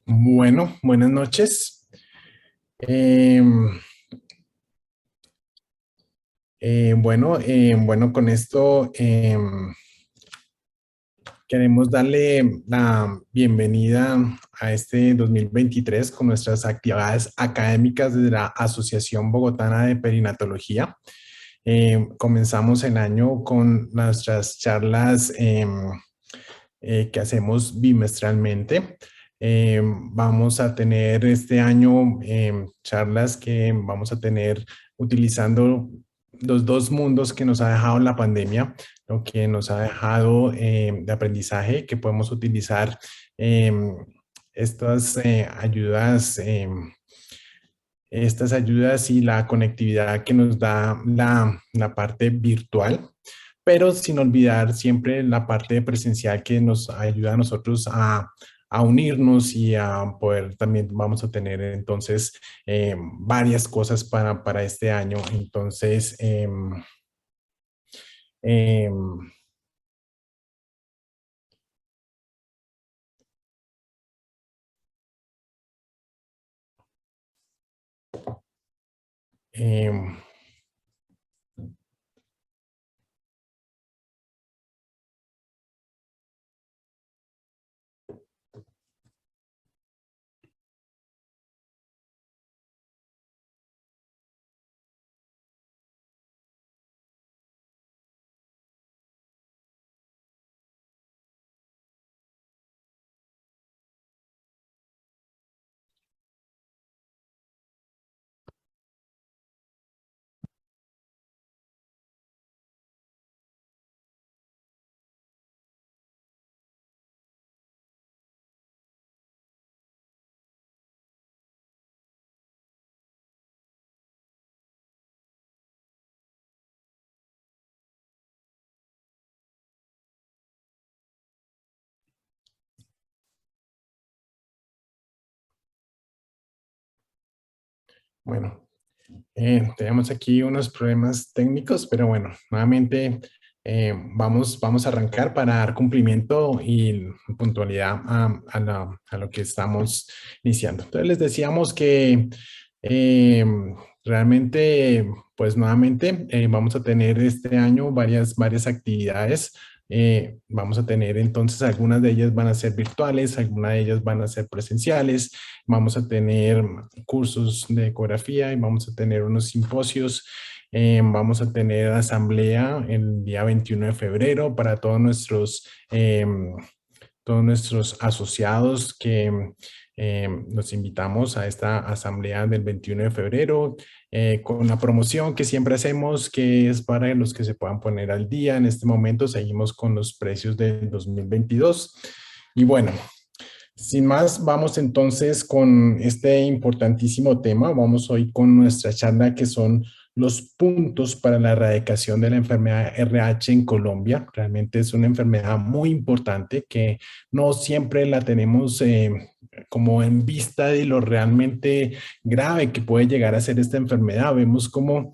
Bueno, buenas noches. Em, bueno, con esto queremos darle la bienvenida a este 2023 con nuestras actividades académicas de la Asociación Bogotana de Perinatología. Comenzamos el año con nuestras charlas que hacemos bimestralmente. Vamos a tener este año charlas que vamos a tener utilizando los dos mundos que nos ha dejado la pandemia, lo que nos ha dejado de aprendizaje, que podemos utilizar eh, estas ayudas. Estas ayudas y la conectividad que nos da la parte virtual, pero sin olvidar siempre la parte presencial que nos ayuda a nosotros a unirnos y a poder también vamos a tener entonces varias cosas para este año. Entonces, em, em, bueno, tenemos aquí unos problemas técnicos, pero bueno, nuevamente vamos a arrancar para dar cumplimiento y puntualidad a lo que estamos iniciando. Entonces les decíamos que eh, realmente, pues nuevamente vamos a tener este año varias actividades. Vamos a tener entonces algunas de ellas van a ser virtuales, algunas de ellas van a ser presenciales. Vamos a tener cursos de ecografía y vamos a tener unos simposios. Vamos a tener asamblea el día 21 de febrero para todos nuestros asociados que los invitamos a esta asamblea del 21 de febrero con la promoción que siempre hacemos, que es para los que se puedan poner al día. En este momento seguimos con los precios del 2022. Y bueno, sin más, vamos entonces con este importantísimo tema. Vamos hoy con nuestra charla que son los puntos para la erradicación de la enfermedad RH en Colombia. Realmente es una enfermedad muy importante que no siempre la tenemos como en vista de lo realmente grave que puede llegar a ser esta enfermedad. Vemos como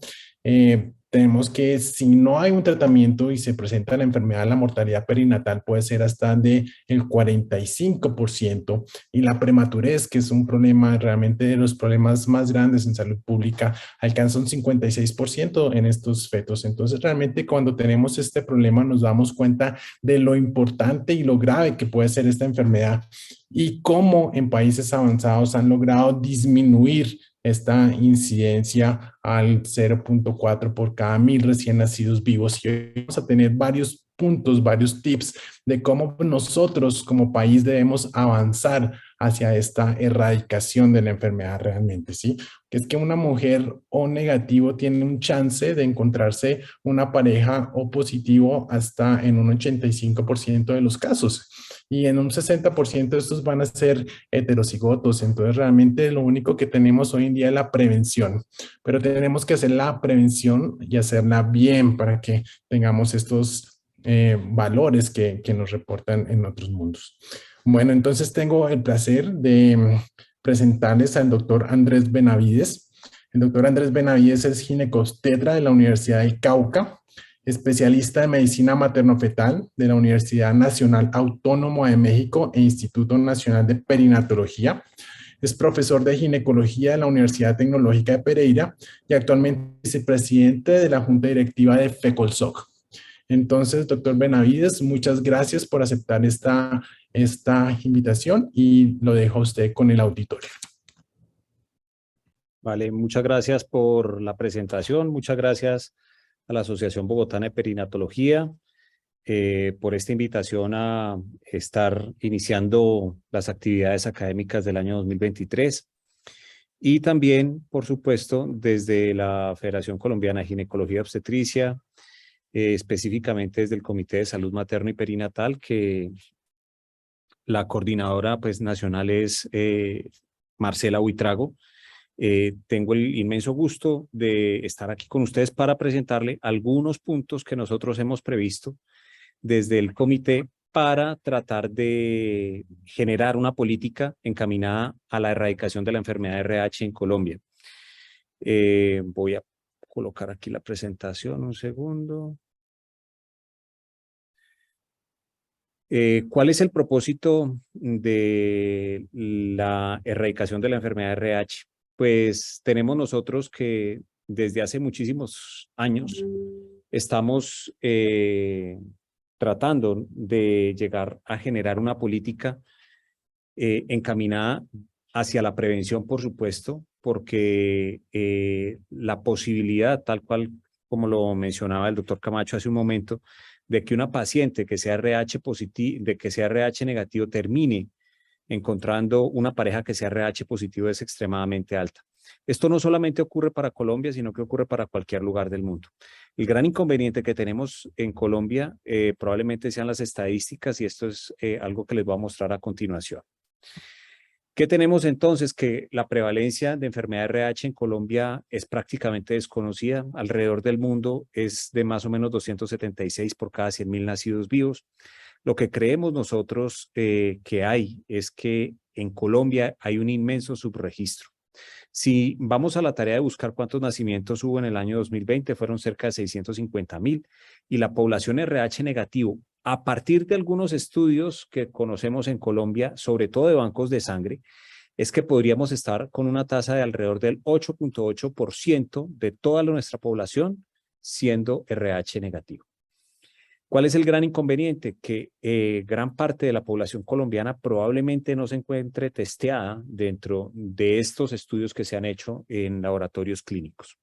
tenemos que, si no hay un tratamiento y se presenta la enfermedad, la mortalidad perinatal puede ser hasta de el 45% y la prematurez, que es un problema realmente de los problemas más grandes en salud pública, alcanza un 56% en estos fetos. Entonces, realmente cuando tenemos este problema nos damos cuenta de lo importante y lo grave que puede ser esta enfermedad y cómo en países avanzados han logrado disminuir esta incidencia al 0.4 por cada 1.000 recién nacidos vivos. Y hoy vamos a tener varios puntos, varios tips de cómo nosotros como país debemos avanzar hacia esta erradicación de la enfermedad realmente, ¿sí? Que es que una mujer O negativo tiene un chance de encontrarse una pareja O positivo hasta en un 85% de los casos. Y en un 60% de estos van a ser heterocigotos. Entonces, realmente lo único que tenemos hoy en día es la prevención, pero tenemos que hacer la prevención y hacerla bien para que tengamos estos valores que nos reportan en otros mundos. Bueno, entonces tengo el placer de presentarles al doctor Andrés Benavides. El doctor Andrés Benavides es ginecobstetra de la Universidad del Cauca. especialista de medicina materno-fetal de la Universidad Nacional Autónoma de México e Instituto Nacional de Perinatología. Es profesor de ginecología de la Universidad Tecnológica de Pereira y actualmente vicepresidente de la Junta Directiva de FECOLSOC. Entonces, doctor Benavides, muchas gracias por aceptar esta invitación y lo dejo a usted con el auditorio. Vale, muchas gracias por la presentación, muchas gracias a la Asociación Bogotana de Perinatología por esta invitación a estar iniciando las actividades académicas del año 2023 y también, por supuesto, desde la Federación Colombiana de Ginecología y Obstetricia, específicamente desde el Comité de Salud Materno y Perinatal, que la coordinadora pues, nacional es Marcela Buitrago. Tengo el inmenso gusto de estar aquí con ustedes para presentarle algunos puntos que nosotros hemos previsto desde el comité para tratar de generar una política encaminada a la erradicación de la enfermedad de RH en Colombia. Voy a colocar aquí la presentación, un segundo. ¿Cuál es el propósito de la erradicación de la enfermedad de RH? Pues tenemos nosotros que desde hace muchísimos años estamos tratando de llegar a generar una política encaminada hacia la prevención, por supuesto, porque la posibilidad, tal cual como lo mencionaba el doctor Camacho hace un momento, de que una paciente que sea RH positivo, de que sea RH negativo, termine encontrando una pareja que sea RH positivo es extremadamente alta. Esto no solamente ocurre para Colombia, sino que ocurre para cualquier lugar del mundo. El gran inconveniente que tenemos en Colombia probablemente sean las estadísticas y esto es algo que les voy a mostrar a continuación. ¿Qué tenemos entonces? Que la prevalencia de enfermedad RH en Colombia es prácticamente desconocida. Alrededor del mundo es de más o menos 276 por cada 100.000 nacidos vivos. Lo que creemos nosotros que hay es que en Colombia hay un inmenso subregistro. Si vamos a la tarea de buscar cuántos nacimientos hubo en el año 2020, fueron cerca de 650.000 y la población RH negativo, a partir de algunos estudios que conocemos en Colombia, sobre todo de bancos de sangre, es que podríamos estar con una tasa de alrededor del 8.8% de toda nuestra población siendo RH negativo. ¿Cuál es el gran inconveniente? Que gran parte de la población colombiana probablemente no se encuentre testeada dentro de estos estudios que se han hecho en laboratorios clínicos.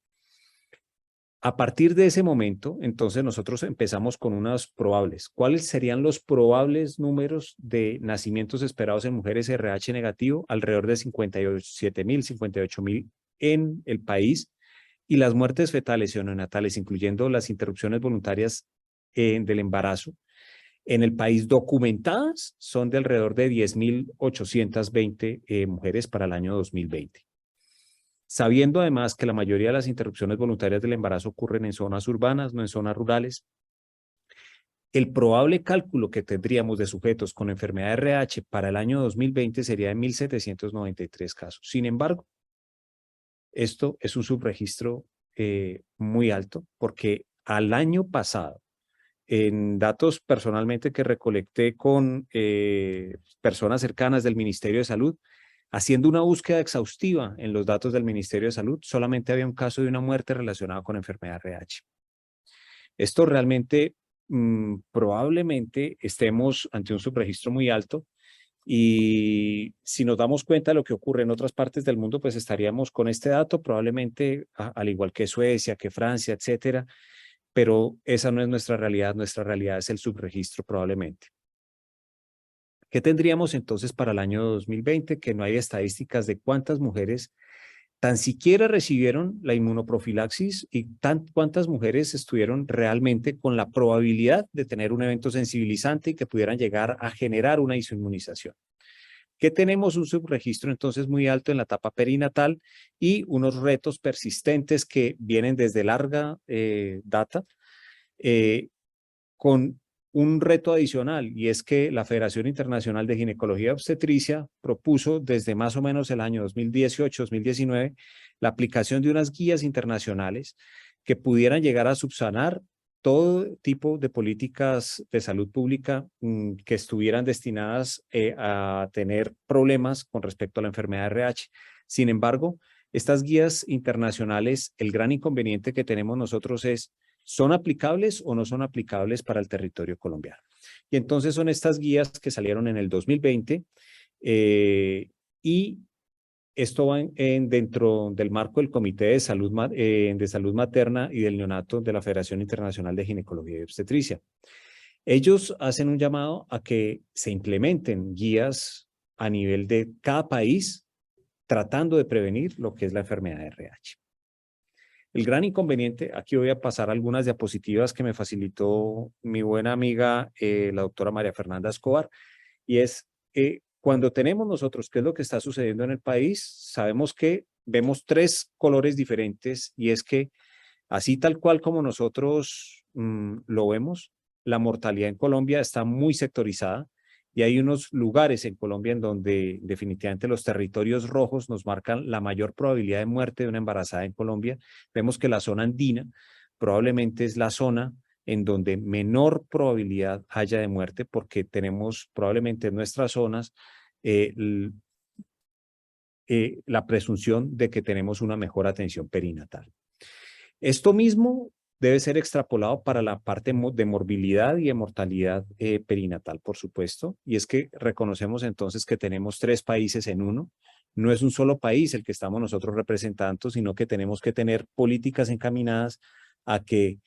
A partir de ese momento, entonces nosotros empezamos con unas probables. ¿Cuáles serían los probables números de nacimientos esperados en mujeres RH negativo? Alrededor de 57.000, 58.000 en el país. Y las muertes fetales y neonatales, incluyendo las interrupciones voluntarias del embarazo, en el país documentadas son de alrededor de 10.820 mujeres para el año 2020. Sabiendo además que la mayoría de las interrupciones voluntarias del embarazo ocurren en zonas urbanas, no en zonas rurales, el probable cálculo que tendríamos de sujetos con enfermedad RH para el año 2020 sería de 1.793 casos. Sin embargo, esto es un subregistro muy alto porque al año pasado, en datos personalmente que recolecté con personas cercanas del Ministerio de Salud, haciendo una búsqueda exhaustiva en los datos del Ministerio de Salud, solamente había un caso de una muerte relacionada con enfermedad RH. Esto realmente, probablemente estemos ante un subregistro muy alto y si nos damos cuenta de lo que ocurre en otras partes del mundo, pues estaríamos con este dato probablemente al igual que Suecia, que Francia, etcétera, pero esa no es nuestra realidad es el subregistro probablemente. ¿Qué tendríamos entonces para el año 2020? Que no hay estadísticas de cuántas mujeres tan siquiera recibieron la inmunoprofilaxis y cuántas mujeres estuvieron realmente con la probabilidad de tener un evento sensibilizante y que pudieran llegar a generar una inmunización. Que tenemos un subregistro entonces muy alto en la etapa perinatal y unos retos persistentes que vienen desde larga data con un reto adicional y es que la Federación Internacional de Ginecología y Obstetricia propuso desde más o menos el año 2018-2019 la aplicación de unas guías internacionales que pudieran llegar a subsanar todo tipo de políticas de salud pública que estuvieran destinadas a tener problemas con respecto a la enfermedad de RH. Sin embargo, estas guías internacionales, el gran inconveniente que tenemos nosotros es, ¿son aplicables o no son aplicables para el territorio colombiano? Y entonces son estas guías que salieron en el 2020 y esto va dentro del marco del Comité de Salud Materna y del Neonato de la Federación Internacional de Ginecología y Obstetricia. Ellos hacen un llamado a que se implementen guías a nivel de cada país tratando de prevenir lo que es la enfermedad de RH. El gran inconveniente, aquí voy a pasar algunas diapositivas que me facilitó mi buena amiga, la doctora María Fernanda Escobar, y es cuando tenemos nosotros qué es lo que está sucediendo en el país, sabemos que vemos tres colores diferentes y es que así tal cual como nosotros lo vemos, la mortalidad en Colombia está muy sectorizada y hay unos lugares en Colombia en donde definitivamente los territorios rojos nos marcan la mayor probabilidad de muerte de una embarazada en Colombia. Vemos que la zona andina probablemente es la zona en donde menor probabilidad haya de muerte porque tenemos probablemente en nuestras zonas la presunción de que tenemos una mejor atención perinatal. Esto mismo debe ser extrapolado para la parte de morbilidad y de mortalidad perinatal, por supuesto, y es que reconocemos entonces que tenemos tres países en uno. No es un solo país el que estamos nosotros representando, sino que tenemos que tener políticas encaminadas a que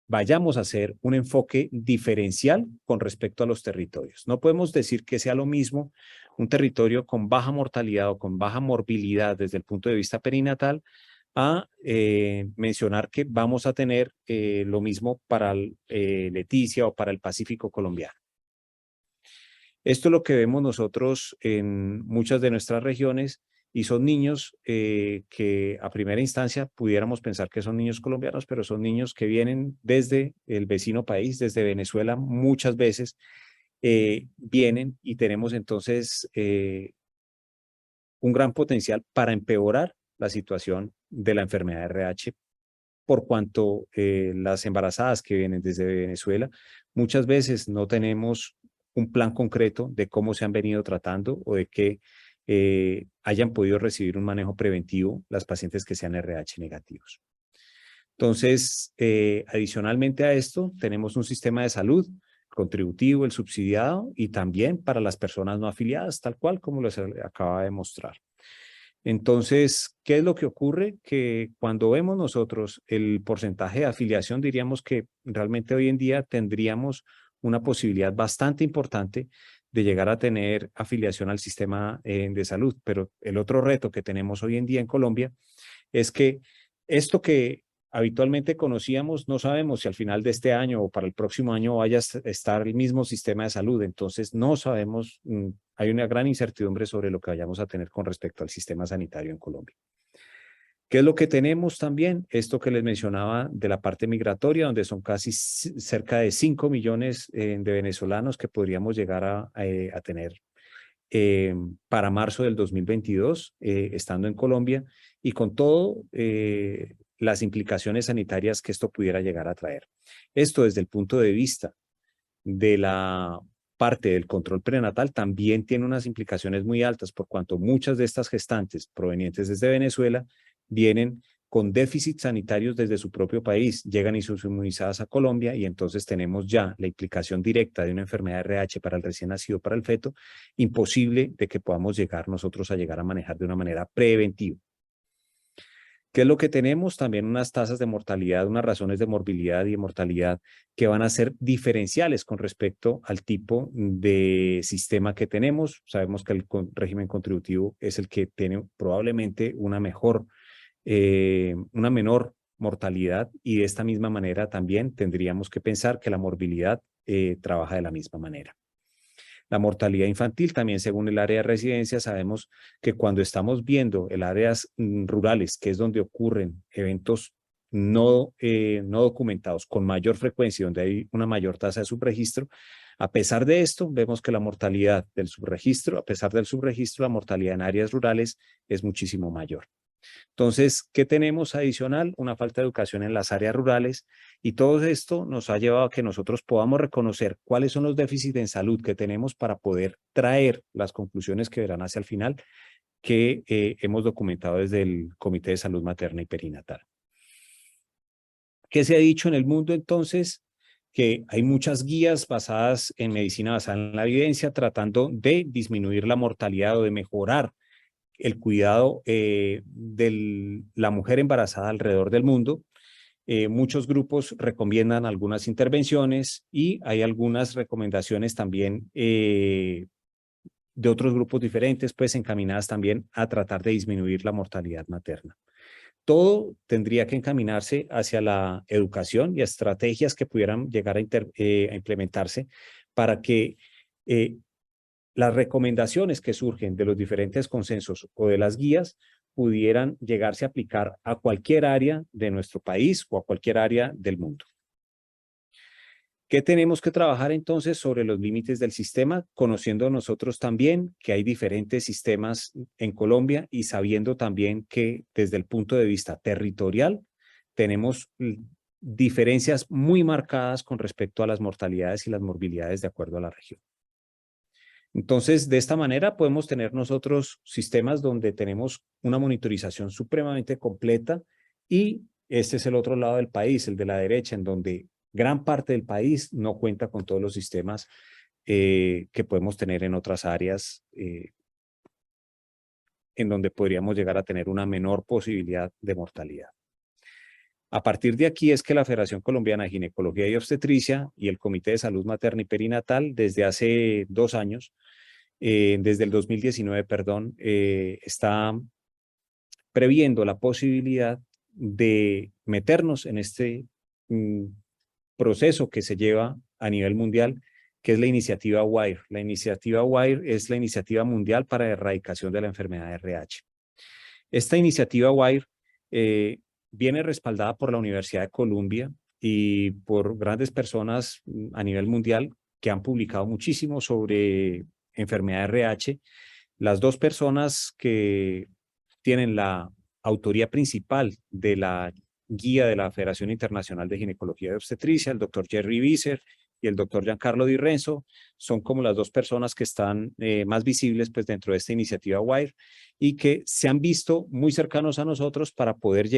vayamos a hacer un enfoque diferencial con respecto a los territorios. No podemos decir que sea lo mismo un territorio con baja mortalidad o con baja morbilidad desde el punto de vista perinatal a mencionar que vamos a tener lo mismo para Leticia o para el Pacífico colombiano. Esto es lo que vemos nosotros en muchas de nuestras regiones y son niños que a primera instancia pudiéramos pensar que son niños colombianos, pero son niños que vienen desde el vecino país, desde Venezuela muchas veces vienen y tenemos entonces un gran potencial para empeorar la situación de la enfermedad de RH por cuanto las embarazadas que vienen desde Venezuela muchas veces no tenemos un plan concreto de cómo se han venido tratando o de que hayan podido recibir un manejo preventivo las pacientes que sean RH negativos. Entonces, adicionalmente a esto, tenemos un sistema de salud contributivo, el subsidiado y también para las personas no afiliadas, tal cual como les acaba de mostrar. Entonces, ¿qué es lo que ocurre? Que cuando vemos nosotros el porcentaje de afiliación, diríamos que realmente hoy en día tendríamos una posibilidad bastante importante de llegar a tener afiliación al sistema de salud. Pero el otro reto que tenemos hoy en día en Colombia es que esto que habitualmente conocíamos, no sabemos si al final de este año o para el próximo año vaya a estar el mismo sistema de salud. Entonces, no sabemos, hay una gran incertidumbre sobre lo que vayamos a tener con respecto al sistema sanitario en Colombia. ¿Qué es lo que tenemos también? Esto que les mencionaba de la parte migratoria, donde son casi cerca de 5 millones de venezolanos que podríamos llegar a tener para marzo del 2022, estando en Colombia, y con todo las implicaciones sanitarias que esto pudiera llegar a traer. Esto desde el punto de vista de la parte del control prenatal también tiene unas implicaciones muy altas por cuanto muchas de estas gestantes provenientes desde Venezuela vienen con déficits sanitarios desde su propio país, llegan inmunizadas a Colombia y entonces tenemos ya la implicación directa de una enfermedad de RH para el recién nacido, para el feto, imposible de que podamos llegar nosotros a llegar a manejar de una manera preventiva. ¿Qué es lo que tenemos? También unas tasas de mortalidad, unas razones de morbilidad y de mortalidad que van a ser diferenciales con respecto al tipo de sistema que tenemos. Sabemos que el régimen contributivo es el que tiene probablemente una menor mortalidad y de esta misma manera también tendríamos que pensar que la morbilidad trabaja de la misma manera. La mortalidad infantil también según el área de residencia sabemos que cuando estamos viendo el áreas rurales, que es donde ocurren eventos no documentados con mayor frecuencia, donde hay una mayor tasa de subregistro, a pesar de esto, vemos que la mortalidad del subregistro, a pesar del subregistro, la mortalidad en áreas rurales es muchísimo mayor. Entonces, ¿qué tenemos adicional? Una falta de educación en las áreas rurales, y todo esto nos ha llevado a que nosotros podamos reconocer cuáles son los déficits en salud que tenemos para poder traer las conclusiones que verán hacia el final, que hemos documentado desde el Comité de Salud Materna y Perinatal. ¿Qué se ha dicho en el mundo entonces? Que hay muchas guías basadas en medicina basada en la evidencia tratando de disminuir la mortalidad o de mejorar el cuidado de la mujer embarazada alrededor del mundo. Muchos grupos recomiendan algunas intervenciones y hay algunas recomendaciones también de otros grupos diferentes, pues encaminadas también a tratar de disminuir la mortalidad materna. Todo tendría que encaminarse hacia la educación y estrategias que pudieran llegar a implementarse para que las recomendaciones que surgen de los diferentes consensos o de las guías pudieran llegarse a aplicar a cualquier área de nuestro país o a cualquier área del mundo. ¿Qué tenemos que trabajar entonces sobre los límites del sistema? Conociendo nosotros también que hay diferentes sistemas en Colombia y sabiendo también que desde el punto de vista territorial tenemos diferencias muy marcadas con respecto a las mortalidades y las morbilidades de acuerdo a la región. Entonces, de esta manera podemos tener nosotros sistemas donde tenemos una monitorización supremamente completa, y este es el otro lado del país, el de la derecha, en donde gran parte del país no cuenta con todos los sistemas que podemos tener en otras áreas en donde podríamos llegar a tener una menor posibilidad de mortalidad. A partir de aquí es que la Federación Colombiana de Ginecología y Obstetricia y el Comité de Salud Materna y Perinatal desde hace 2 años, desde el 2019, perdón, está previendo la posibilidad de meternos en este proceso que se lleva a nivel mundial, que es la iniciativa WIRE. La iniciativa WIRE es la iniciativa mundial para la erradicación de la enfermedad de RH. Esta iniciativa WIRE viene respaldada por la Universidad de Columbia y por grandes personas a nivel mundial que han publicado muchísimo sobre enfermedad de RH. Las 2 personas que tienen la autoría principal de la guía de la Federación Internacional de Ginecología y Obstetricia, el doctor Jerry Visser y el doctor Giancarlo Di Renzo, son como las 2 personas que están más visibles pues, dentro de esta iniciativa WIRE, y que se han visto muy cercanos a nosotros para poder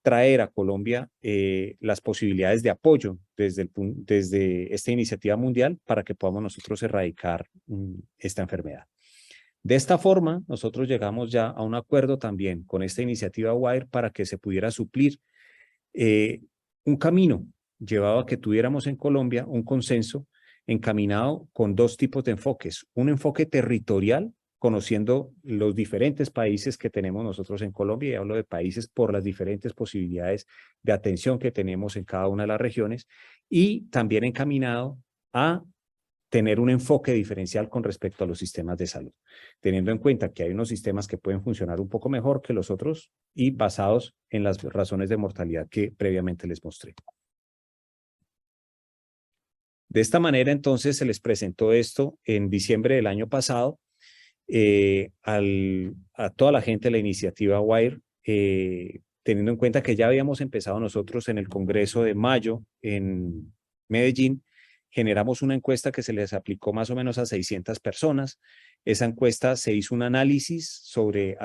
traer a Colombia las posibilidades de apoyo desde esta iniciativa mundial para que podamos nosotros erradicar esta enfermedad. De esta forma, nosotros llegamos ya a un acuerdo también con esta iniciativa WIRE para que se pudiera suplir un camino llevado a que tuviéramos en Colombia un consenso encaminado con 2 tipos de enfoques. Un enfoque territorial, conociendo los diferentes países que tenemos nosotros en Colombia, y hablo de países por las diferentes posibilidades de atención que tenemos en cada una de las regiones, y también encaminado a tener un enfoque diferencial con respecto a los sistemas de salud, teniendo en cuenta que hay unos sistemas que pueden funcionar un poco mejor que los otros y basados en las razones de mortalidad que previamente les mostré. De esta manera, entonces, se les presentó esto en diciembre del año pasado a toda la gente de la iniciativa WIRE, teniendo en cuenta que ya habíamos empezado nosotros en el Congreso de mayo en Medellín. Generamos una encuesta que se les aplicó más o menos a 600 personas. Esa encuesta se hizo un análisis sobre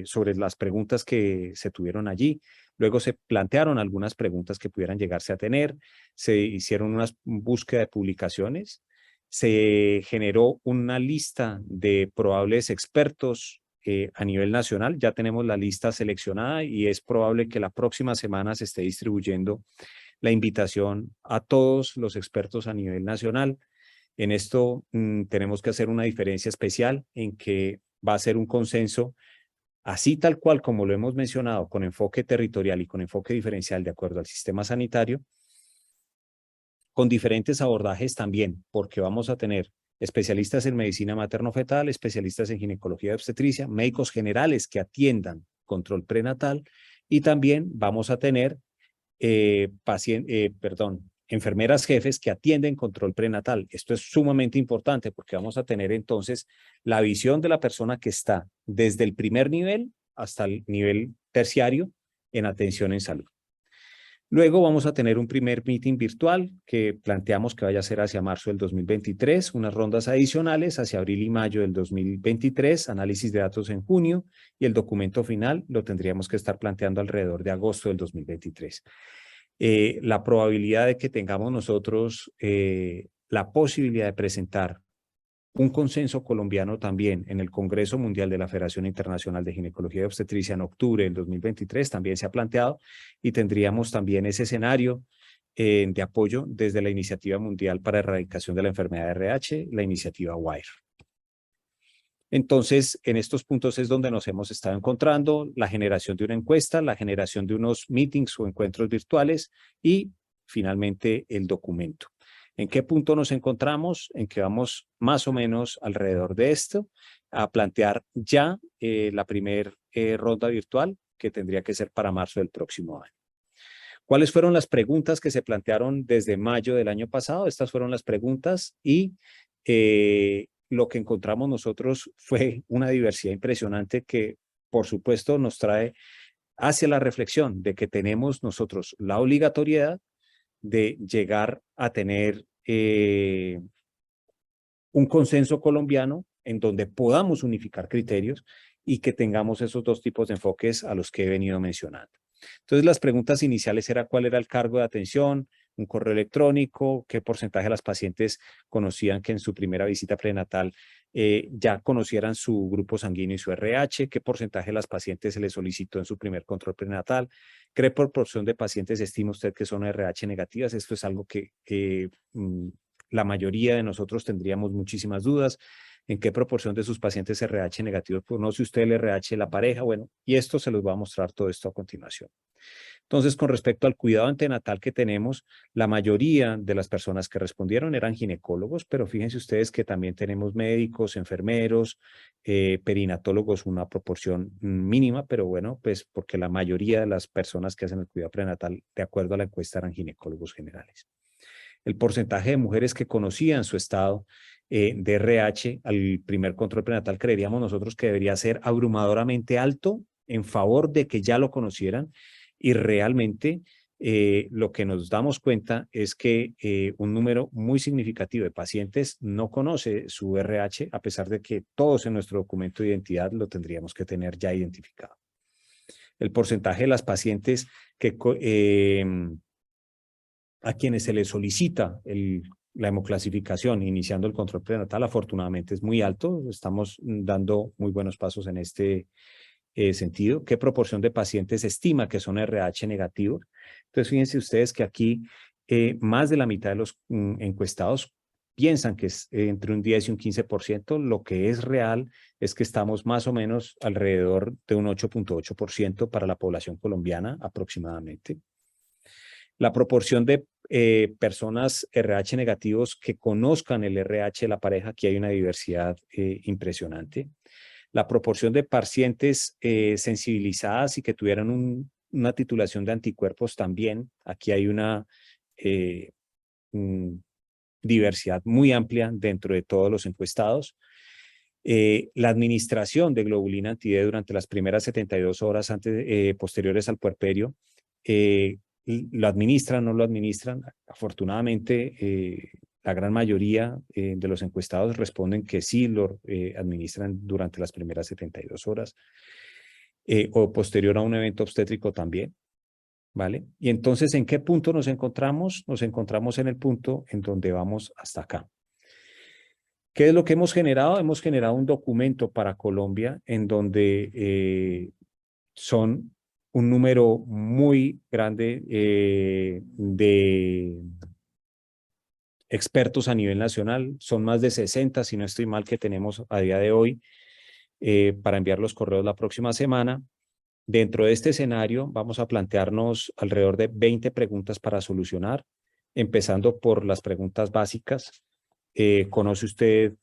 sobre las preguntas que se tuvieron allí. Luego se plantearon algunas preguntas que pudieran llegarse a tener. Se hicieron una búsqueda de publicaciones. Se generó una lista de probables expertos a nivel nacional. Ya tenemos la lista seleccionada y es probable que la próxima semana se esté distribuyendo la invitación a todos los expertos a nivel nacional. En esto tenemos que hacer una diferencia especial en que va a ser un consenso así tal cual como lo hemos mencionado, con enfoque territorial y con enfoque diferencial de acuerdo al sistema sanitario, con diferentes abordajes también, porque vamos a tener especialistas en medicina materno-fetal, especialistas en ginecología y obstetricia, médicos generales que atiendan control prenatal, y también vamos a tener enfermeras jefes que atienden control prenatal. Esto es sumamente importante porque vamos a tener entonces la visión de la persona que está desde el primer nivel hasta el nivel terciario en atención en salud. Luego vamos a tener un primer meeting virtual que planteamos que vaya a ser hacia marzo del 2023, unas rondas adicionales hacia abril y mayo del 2023, análisis de datos en junio y el documento final lo tendríamos que estar planteando alrededor de agosto del 2023. La probabilidad de que tengamos nosotros la posibilidad de presentar un consenso colombiano también en el Congreso Mundial de la Federación Internacional de Ginecología y Obstetricia en octubre del 2023 también se ha planteado y tendríamos también ese escenario de apoyo desde la Iniciativa Mundial para Erradicación de la Enfermedad de RH, la iniciativa WIRE. Entonces, en estos puntos es donde nos hemos estado encontrando, la generación de una encuesta, la generación de unos meetings o encuentros virtuales y finalmente el documento. ¿En qué punto nos encontramos? En que vamos más o menos alrededor de esto a plantear ya la primera ronda virtual que tendría que ser para marzo del próximo año. ¿Cuáles fueron las preguntas que se plantearon desde mayo del año pasado? Estas fueron las preguntas y lo que encontramos nosotros fue una diversidad impresionante que, por supuesto, nos trae hacia la reflexión de que tenemos nosotros la obligatoriedad de llegar a tener un consenso colombiano en donde podamos unificar criterios y que tengamos esos dos tipos de enfoques a los que he venido mencionando. Entonces, las preguntas iniciales eran cuál era el cargo de atención, un correo electrónico, qué porcentaje de las pacientes conocían que en su primera visita prenatal ya conocieran su grupo sanguíneo y su RH, qué porcentaje de las pacientes se les solicitó en su primer control prenatal, qué proporción de pacientes estima usted que son RH negativas. Esto es algo que la mayoría de nosotros tendríamos muchísimas dudas. ¿En qué proporción de sus pacientes RH negativos conoce usted el RH de la pareja? Bueno, y esto se los va a mostrar todo esto a continuación. Entonces, con respecto al cuidado antenatal que tenemos, la mayoría de las personas que respondieron eran ginecólogos, pero fíjense ustedes que también tenemos médicos, enfermeros, perinatólogos, una proporción mínima, pero bueno, pues porque la mayoría de las personas que hacen el cuidado prenatal, de acuerdo a la encuesta, eran ginecólogos generales. El porcentaje de mujeres que conocían su estado de RH al primer control prenatal, creeríamos nosotros que debería ser abrumadoramente alto en favor de que ya lo conocieran y realmente lo que nos damos cuenta es que un número muy significativo de pacientes no conoce su RH a pesar de que todos en nuestro documento de identidad lo tendríamos que tener ya identificado. El porcentaje de las pacientes que a quienes se les solicita la hemoclasificación iniciando el control prenatal, afortunadamente es muy alto. Estamos dando muy buenos pasos en este sentido. ¿Qué proporción de pacientes estima que son RH negativos? Entonces, fíjense ustedes que aquí más de la mitad de los encuestados piensan que es entre un 10 y un 15%. Lo que es real es que estamos más o menos alrededor de un 8.8% para la población colombiana aproximadamente. La proporción de personas RH negativos que conozcan el RH de la pareja, aquí hay una diversidad impresionante. La proporción de pacientes sensibilizadas y que tuvieran una titulación de anticuerpos también, aquí hay una diversidad muy amplia dentro de todos los encuestados. La administración de globulina anti-D durante las primeras 72 horas posteriores al puerperio, ¿lo administran o no lo administran? Afortunadamente, la gran mayoría de los encuestados responden que sí lo administran durante las primeras 72 horas o posterior a un evento obstétrico también, ¿vale? Y entonces, ¿en qué punto nos encontramos? Nos encontramos en el punto en donde vamos hasta acá. ¿Qué es lo que hemos generado? Hemos generado un documento para Colombia en donde son un número muy grande de expertos a nivel nacional. Son más de 60, si no estoy mal, que tenemos a día de hoy para enviar los correos la próxima semana. Dentro de este escenario vamos a plantearnos alrededor de 20 preguntas para solucionar, empezando por las preguntas básicas. ¿Conoce usted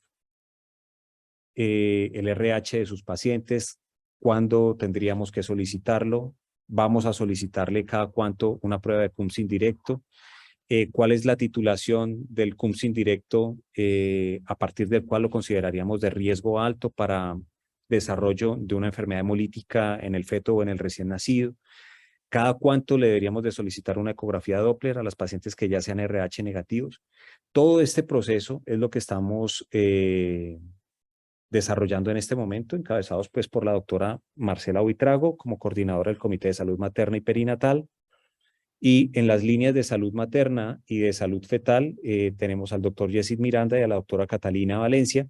el RH de sus pacientes? ¿Cuándo tendríamos que solicitarlo? ¿Vamos a solicitarle cada cuánto una prueba de CUMS indirecto? ¿Cuál es la titulación del CUMS indirecto a partir del cual lo consideraríamos de riesgo alto para desarrollo de una enfermedad hemolítica en el feto o en el recién nacido, cada cuánto le deberíamos de solicitar una ecografía Doppler a las pacientes que ya sean RH negativos. Todo este proceso es lo que estamos desarrollando en este momento, encabezados pues por la doctora Marcela Buitrago como coordinadora del Comité de Salud Materna y Perinatal. Y en las líneas de salud materna y de salud fetal tenemos al doctor Yesid Miranda y a la doctora Catalina Valencia,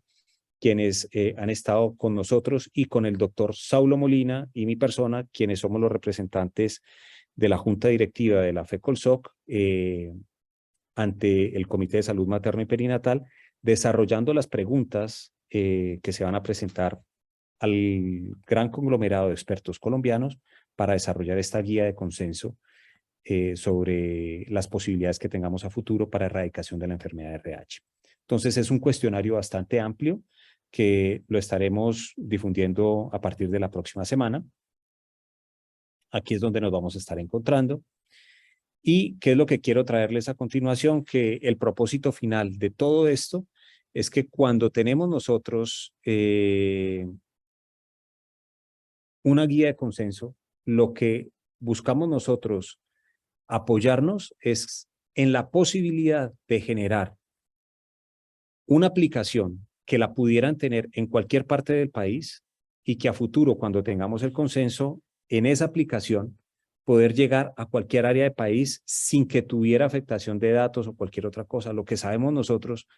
quienes han estado con nosotros, y con el doctor Saulo Molina y mi persona, quienes somos los representantes de la Junta Directiva de la FECOLSOC ante el Comité de Salud Materna y Perinatal, desarrollando las preguntas que se van a presentar al gran conglomerado de expertos colombianos para desarrollar esta guía de consenso sobre las posibilidades que tengamos a futuro para erradicación de la enfermedad de RH. Entonces es un cuestionario bastante amplio que lo estaremos difundiendo a partir de la próxima semana. Aquí es donde nos vamos a estar encontrando. ¿Y qué es lo que quiero traerles a continuación? Que el propósito final de todo esto es que cuando tenemos nosotros una guía de consenso, lo que buscamos nosotros apoyarnos es en la posibilidad de generar una aplicación que la pudieran tener en cualquier parte del país y que a futuro, cuando tengamos el consenso, en esa aplicación poder llegar a cualquier área del país sin que tuviera afectación de datos o cualquier otra cosa. Lo que sabemos nosotros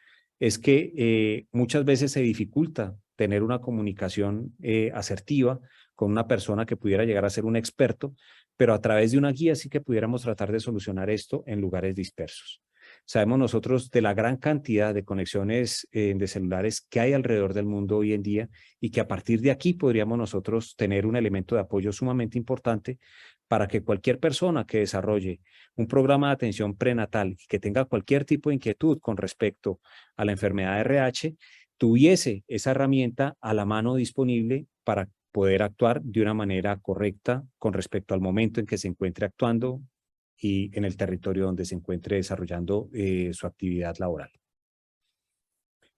es que muchas veces se dificulta tener una comunicación asertiva con una persona que pudiera llegar a ser un experto, pero a través de una guía sí que pudiéramos tratar de solucionar esto en lugares dispersos. Sabemos nosotros de la gran cantidad de conexiones de celulares que hay alrededor del mundo hoy en día, y que a partir de aquí podríamos nosotros tener un elemento de apoyo sumamente importante para que cualquier persona que desarrolle un programa de atención prenatal y que tenga cualquier tipo de inquietud con respecto a la enfermedad de RH, tuviese esa herramienta a la mano disponible para poder actuar de una manera correcta con respecto al momento en que se encuentre actuando y en el territorio donde se encuentre desarrollando su actividad laboral.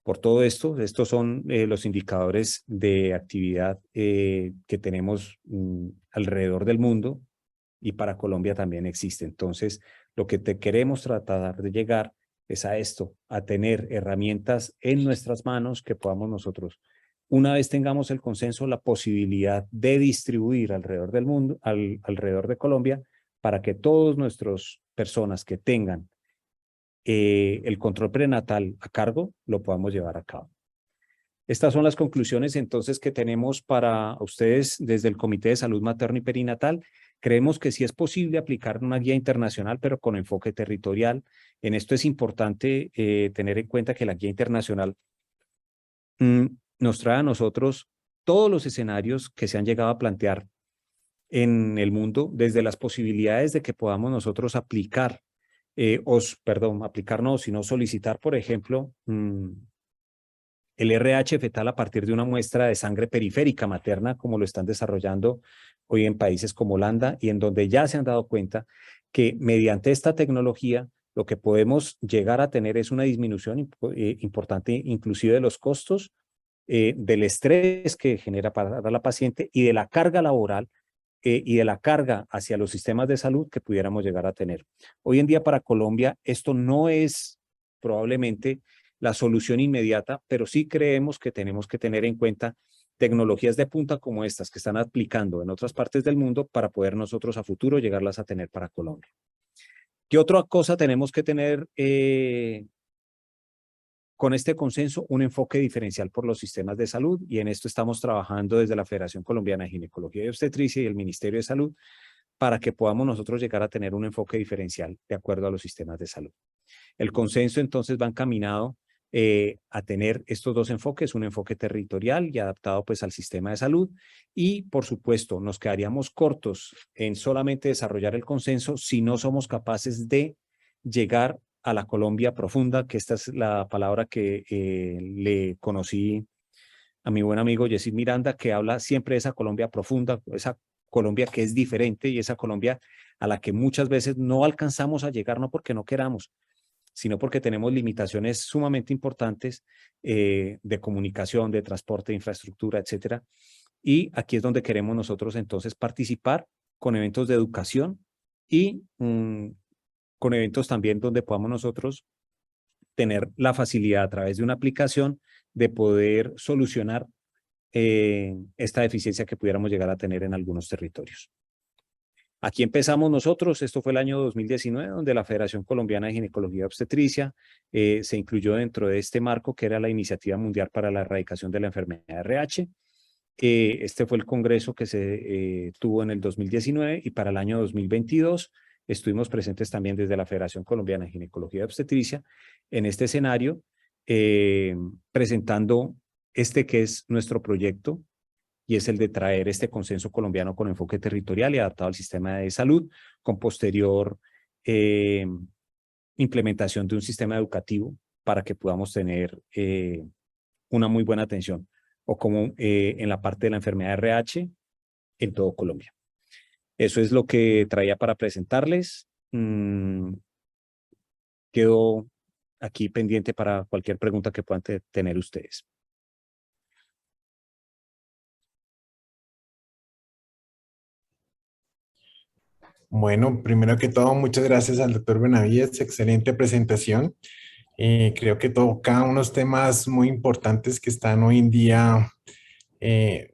Por todo esto, estos son los indicadores de actividad que tenemos alrededor del mundo, y para Colombia también existe. Entonces, lo que queremos tratar de llegar es a esto, a tener herramientas en nuestras manos que podamos nosotros, una vez tengamos el consenso, la posibilidad de distribuir alrededor del mundo, alrededor de Colombia, para que todas nuestras personas que tengan el control prenatal a cargo lo podamos llevar a cabo. Estas son las conclusiones entonces que tenemos para ustedes desde el Comité de Salud Materno y Perinatal. Creemos que sí es posible aplicar una guía internacional, pero con enfoque territorial. En esto es importante tener en cuenta que la guía internacional nos trae a nosotros todos los escenarios que se han llegado a plantear en el mundo, desde las posibilidades de que podamos nosotros aplicar, aplicar no, sino solicitar, por ejemplo, el RH fetal a partir de una muestra de sangre periférica materna, como lo están desarrollando hoy en países como Holanda, y en donde ya se han dado cuenta que mediante esta tecnología lo que podemos llegar a tener es una disminución importante, inclusive de los costos, del estrés que genera para la paciente y de la carga laboral y de la carga hacia los sistemas de salud que pudiéramos llegar a tener. Hoy en día para Colombia esto no es probablemente la solución inmediata, pero sí creemos que tenemos que tener en cuenta tecnologías de punta como estas que están aplicando en otras partes del mundo para poder nosotros a futuro llegarlas a tener para Colombia. ¿Qué otra cosa tenemos que tener con este consenso? Un enfoque diferencial por los sistemas de salud, y en esto estamos trabajando desde la Federación Colombiana de Ginecología y Obstetricia y el Ministerio de Salud para que podamos nosotros llegar a tener un enfoque diferencial de acuerdo a los sistemas de salud. El consenso entonces va encaminado a tener estos dos enfoques, un enfoque territorial y adaptado pues al sistema de salud, y por supuesto nos quedaríamos cortos en solamente desarrollar el consenso si no somos capaces de llegar a la Colombia profunda, que esta es la palabra que le conocí a mi buen amigo Yesid Miranda, que habla siempre de esa Colombia profunda, esa Colombia que es diferente y esa Colombia a la que muchas veces no alcanzamos a llegar, no porque no queramos, sino porque tenemos limitaciones sumamente importantes de comunicación, de transporte, de infraestructura, etcétera. Y aquí es donde queremos nosotros entonces participar con eventos de educación y con eventos también donde podamos nosotros tener la facilidad a través de una aplicación de poder solucionar esta deficiencia que pudiéramos llegar a tener en algunos territorios. Aquí empezamos nosotros, esto fue el año 2019, donde la Federación Colombiana de Ginecología y Obstetricia se incluyó dentro de este marco que era la Iniciativa Mundial para la Erradicación de la Enfermedad de RH. Este fue el congreso que se tuvo en el 2019 y para el año 2022 estuvimos presentes también desde la Federación Colombiana de Ginecología y Obstetricia en este escenario, presentando este que es nuestro proyecto, y es el de traer este consenso colombiano con enfoque territorial y adaptado al sistema de salud, con posterior implementación de un sistema educativo para que podamos tener una muy buena atención, o como en la parte de la enfermedad de RH en todo Colombia. Eso es lo que traía para presentarles. Quedo aquí pendiente para cualquier pregunta que puedan tener ustedes. Bueno, primero que todo, muchas gracias al doctor Benavides, excelente presentación. Creo que toca unos temas muy importantes que están hoy en día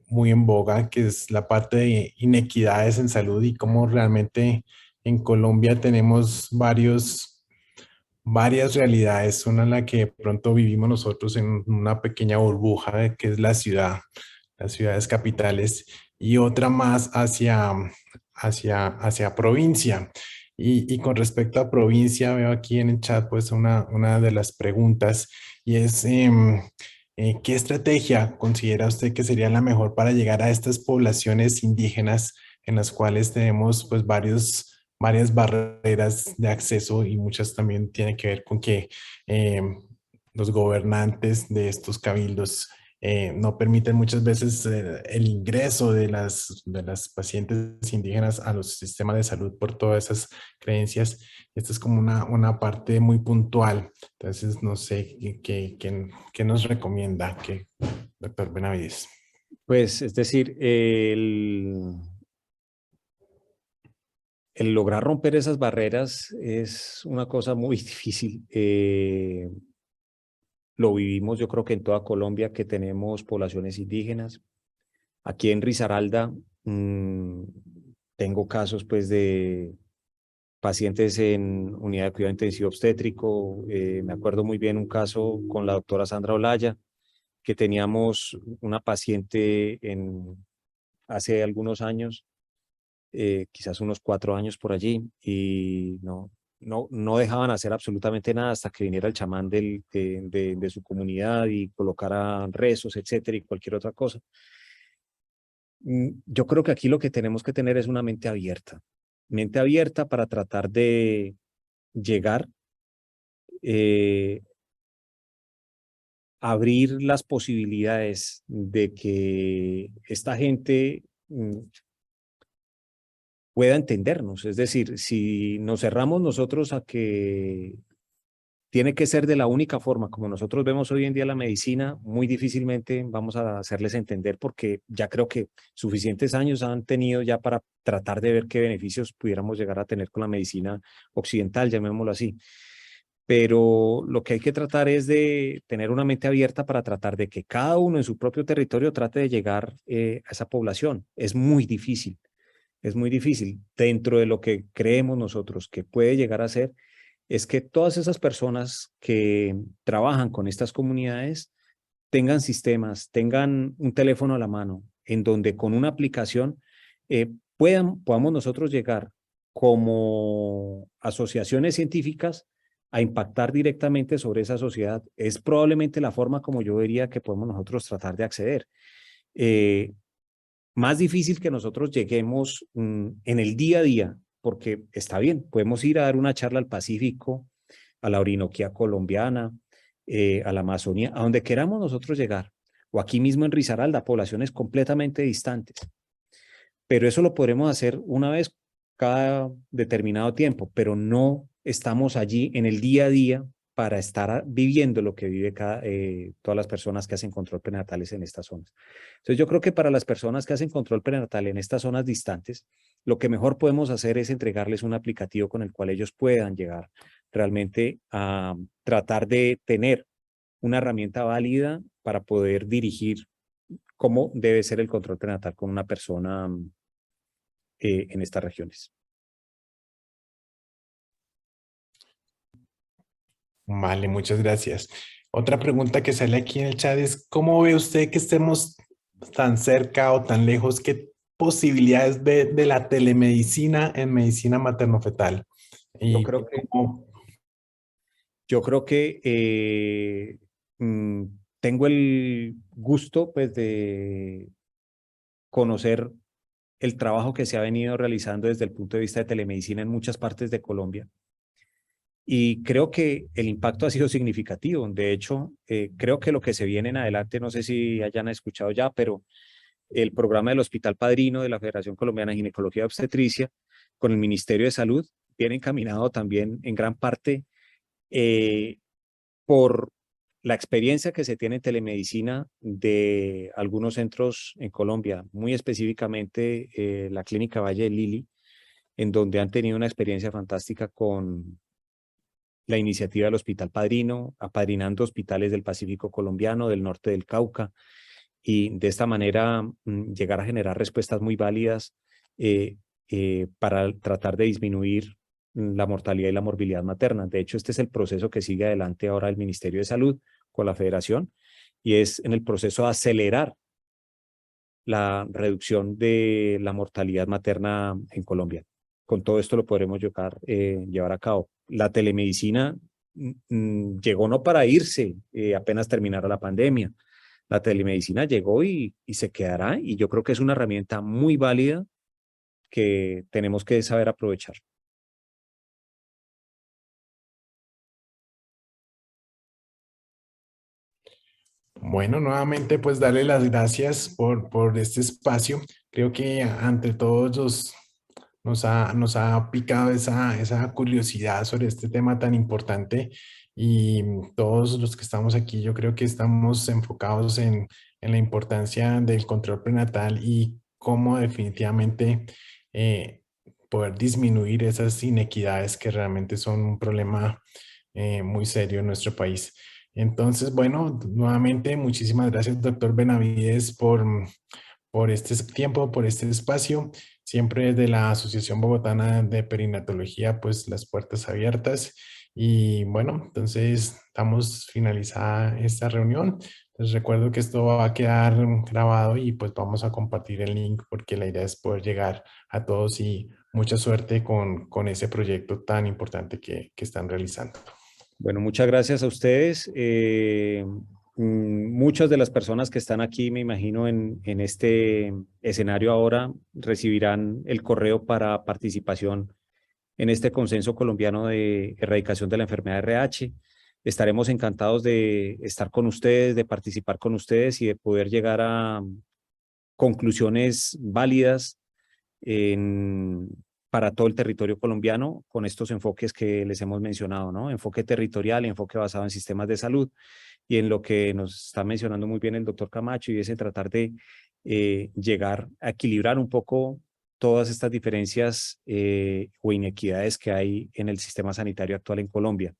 muy en boga, que es la parte de inequidades en salud y cómo realmente en Colombia tenemos varias realidades. Una en la que de pronto vivimos nosotros en una pequeña burbuja, que es la ciudad, las ciudades capitales, y otra más hacia provincia. Y con respecto a provincia, veo aquí en el chat pues una de las preguntas y es ¿qué estrategia considera usted que sería la mejor para llegar a estas poblaciones indígenas en las cuales tenemos pues varias barreras de acceso y muchas también tienen que ver con que los gobernantes de estos cabildos no permiten muchas veces el ingreso de las pacientes indígenas a los sistemas de salud por todas esas creencias? Esta es como una parte muy puntual. Entonces, no sé qué nos recomienda, doctor Benavides. Pues, es decir, el lograr romper esas barreras es una cosa muy difícil. Lo vivimos, yo creo que en toda Colombia, que tenemos poblaciones indígenas. Aquí en Risaralda tengo casos pues de pacientes en unidad de cuidado intensivo obstétrico. Me acuerdo muy bien un caso con la doctora Sandra Olaya, que teníamos una paciente hace algunos años, quizás unos 4 años por allí, y no dejaban hacer absolutamente nada hasta que viniera el chamán de su comunidad y colocara rezos, etcétera, y cualquier otra cosa. Yo creo que aquí lo que tenemos que tener es una mente abierta para tratar de llegar, abrir las posibilidades de que esta gente pueda entendernos. Es decir, si nos cerramos nosotros a que tiene que ser de la única forma como nosotros vemos hoy en día la medicina, muy difícilmente vamos a hacerles entender, porque ya creo que suficientes años han tenido ya para tratar de ver qué beneficios pudiéramos llegar a tener con la medicina occidental, llamémoslo así. Pero lo que hay que tratar es de tener una mente abierta para tratar de que cada uno en su propio territorio trate de llegar a esa población. Es muy difícil. Es muy difícil. Dentro de lo que creemos nosotros que puede llegar a ser, es que todas esas personas que trabajan con estas comunidades tengan sistemas, tengan un teléfono a la mano, en donde con una aplicación podamos nosotros llegar como asociaciones científicas a impactar directamente sobre esa sociedad. Es probablemente la forma como yo diría que podemos nosotros tratar de acceder. Más difícil que nosotros lleguemos en el día a día, porque está bien, podemos ir a dar una charla al Pacífico, a la Orinoquía colombiana, a la Amazonía, a donde queramos nosotros llegar, o aquí mismo en Risaralda, poblaciones completamente distantes. Pero eso lo podremos hacer una vez cada determinado tiempo, pero no estamos allí en el día a día para estar viviendo lo que vive todas las personas que hacen control prenatales en estas zonas. Entonces yo creo que para las personas que hacen control prenatal en estas zonas distantes, lo que mejor podemos hacer es entregarles un aplicativo con el cual ellos puedan llegar realmente a tratar de tener una herramienta válida para poder dirigir cómo debe ser el control prenatal con una persona en estas regiones. Vale, muchas gracias. Otra pregunta que sale aquí en el chat es, ¿cómo ve usted que estemos tan cerca o tan lejos? ¿Qué posibilidades ve de la telemedicina en medicina materno-fetal? Yo Y creo que, cómo, yo creo que tengo el gusto pues de conocer el trabajo que se ha venido realizando desde el punto de vista de telemedicina en muchas partes de Colombia. Y creo que el impacto ha sido significativo. De hecho, creo que lo que se viene en adelante, no sé si hayan escuchado ya, pero el programa del Hospital Padrino de la Federación Colombiana de Ginecología y Obstetricia con el Ministerio de Salud viene encaminado también en gran parte por la experiencia que se tiene en telemedicina de algunos centros en Colombia, muy específicamente la Clínica Valle del Lili, en donde han tenido una experiencia fantástica con la iniciativa del Hospital Padrino, apadrinando hospitales del Pacífico colombiano, del norte del Cauca, y de esta manera llegar a generar respuestas muy válidas para tratar de disminuir la mortalidad y la morbilidad materna. De hecho, este es el proceso que sigue adelante ahora el Ministerio de Salud con la Federación y es en el proceso de acelerar la reducción de la mortalidad materna en Colombia. Con todo esto lo podremos llevar a cabo. La telemedicina llegó no para irse apenas terminara la pandemia. La telemedicina llegó y se quedará y yo creo que es una herramienta muy válida que tenemos que saber aprovechar. bueno, nuevamente pues darle las gracias por este espacio. Creo que ante todos nos ha picado esa curiosidad sobre este tema tan importante y todos los que estamos aquí, yo creo que estamos enfocados en la importancia del control prenatal y cómo definitivamente eh, poder disminuir esas inequidades que realmente son un problema muy serio en nuestro país. Entonces, bueno, nuevamente muchísimas gracias, doctor Benavides, por este tiempo, por este espacio. Siempre desde la Asociación Bogotana de Perinatología, pues las puertas abiertas. Y bueno, entonces damos finalizada esta reunión. Les recuerdo que esto va a quedar grabado y pues vamos a compartir el link porque la idea es poder llegar a todos y mucha suerte con ese proyecto tan importante que están realizando. Bueno, muchas gracias a ustedes. Muchas de las personas que están aquí, me imagino, en este escenario ahora, recibirán el correo para participación en este consenso colombiano de erradicación de la enfermedad de RH. Estaremos encantados de estar con ustedes, de participar con ustedes y de poder llegar a conclusiones válidas en, para todo el territorio colombiano con estos enfoques que les hemos mencionado, ¿no? Enfoque territorial, enfoque basado en sistemas de salud y en lo que nos está mencionando muy bien el doctor Camacho y es en tratar de llegar a equilibrar un poco todas estas diferencias o inequidades que hay en el sistema sanitario actual en Colombia.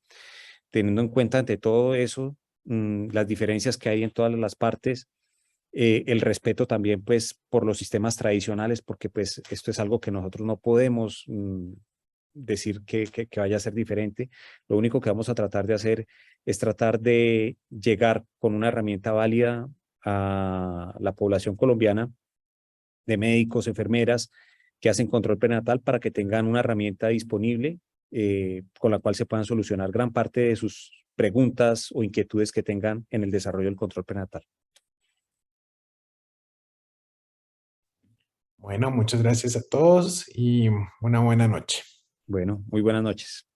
Teniendo en cuenta ante todo eso, las diferencias que hay en todas las partes, el respeto también pues por los sistemas tradicionales, porque pues esto es algo que nosotros no podemos decir que vaya a ser diferente. Lo único que vamos a tratar de hacer es tratar de llegar con una herramienta válida a la población colombiana de médicos, enfermeras que hacen control prenatal para que tengan una herramienta disponible con la cual se puedan solucionar gran parte de sus preguntas o inquietudes que tengan en el desarrollo del control prenatal. Bueno, muchas gracias a todos y una buena noche. Bueno, muy buenas noches.